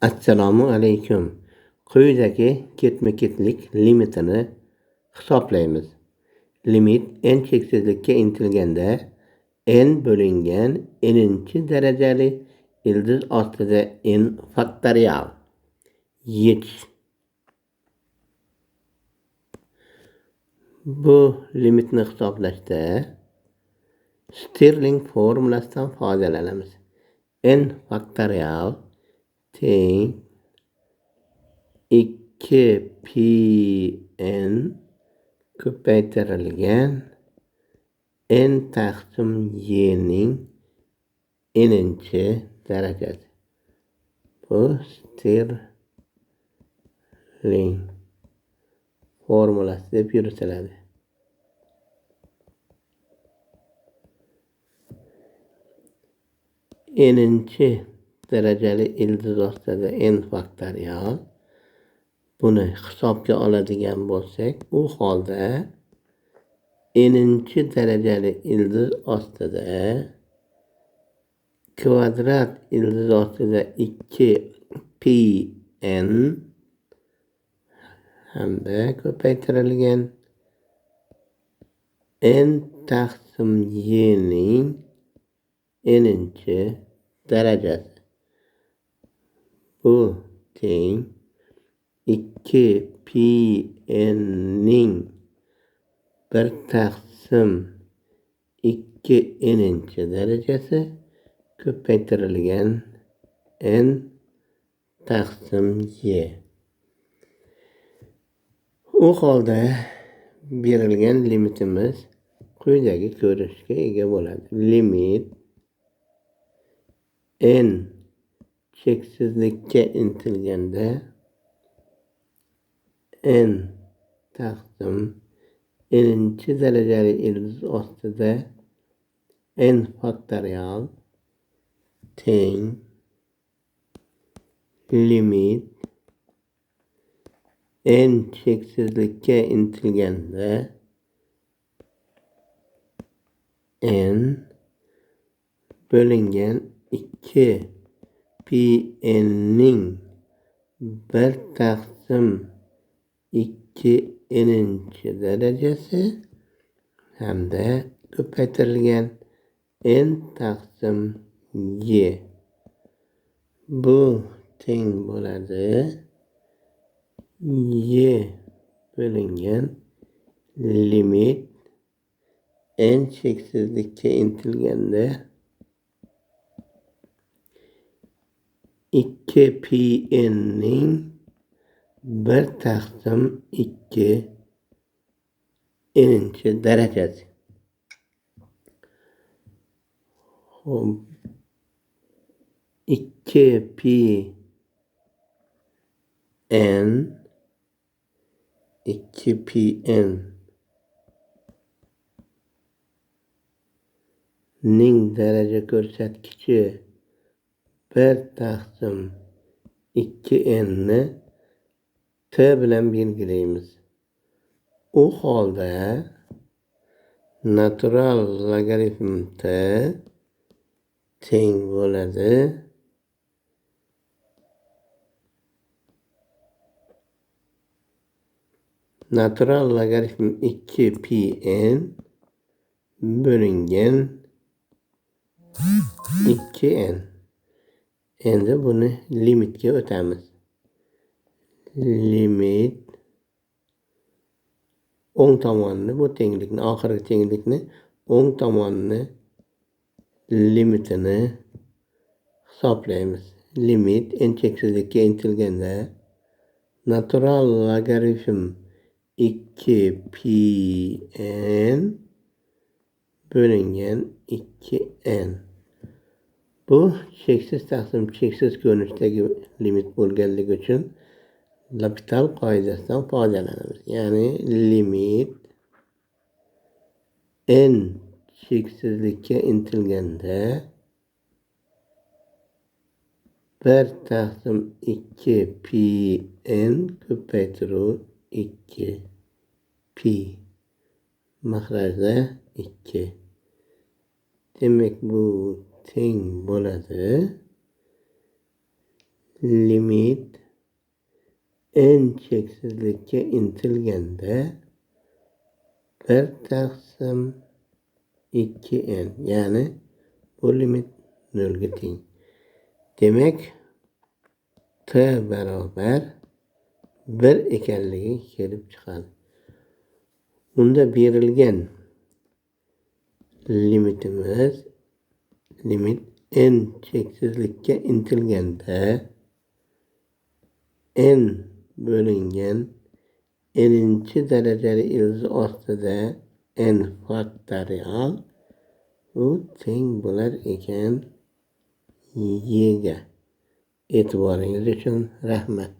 Assalomu alaykum. Quyidagi ketma-ketlik limitini hisoblaymiz. Limit n cheksizlikka intilganda n bo'lingan n-chi darajali ildiz ostida n faktorial yechish. Bu limitni hisoblashda Stirling formulasidan foydalanamiz. N faktorial teng 2pn ko'paytirilgan n taqsim y ning n-chi darajasi. Bu Stirling formulasi deb yuritiladi. N-chi darajali ildiz ostida n faktorial. Buni hisobga oladigan bo'lsak, u holda n-chi darajali ildiz ostida kvadrat ildiz ostida 2pn hamda ko'paytirilgan n taqsim y ning n-chi darajasi. Bu teng 2pn ning 1 taqsim 2 n-chi darajasi ko'paytirilgan n taqsim y. U holda berilgan limitimiz quyidagi ko'rinishga ega bo'ladi. Limit n cheksizlikka intilganda n taqsim n-chi darajali ildiz ostida n faktorial teng limit n cheksizlikka intilganda n bo'lingan 2pn ning 1 taqsim 2 n-chi darajasi hamda ko'paytirilgan n taqsim y. Bu teng bo'ladi y bo'lingan limit n cheksizlikka intilganda 2pn ning 1 taqsim 2 n-chi darajasi. 2pn ning daraja ko'rsatkichi 1 taqsim 2n ni t bilan belgilaymiz. U holda natural logaritm t teng bo'ladi natural logaritm 2pn bo'lingan 2n. Endi buni limitga o'tamiz. Limit o'ng tomonni, bu tenglikni, oxirgi tenglikni o'ng tomonni limitini hisoblaymiz. Limit n cheksizlikka intilganda natural logaritm 2pn bo'lingan 2n. Bu cheksiz taqsim cheksiz ko'rinishdagi limit bo'lganligi uchun L'Hopital qoidasidan foydalanamiz. Ya'ni limit n cheksizlikka intilganda 1 taqsim 2pn ko'paytiruv 2p mahrajda 2. Demak bu teng bo'ladi limit n cheksizlikka intilganda 1/2n, ya'ni bu limit 0 ga teng. Demak, t barobar 1 ekanligi kelib chiqadi. Unda berilgan limitimiz limit n cheksizlikka intilganda n bo'lingan n'inchi darajali ildiz ostida n faktorial u teng bo'lar ekan y ga. E'tiboringiz uchun rahmat.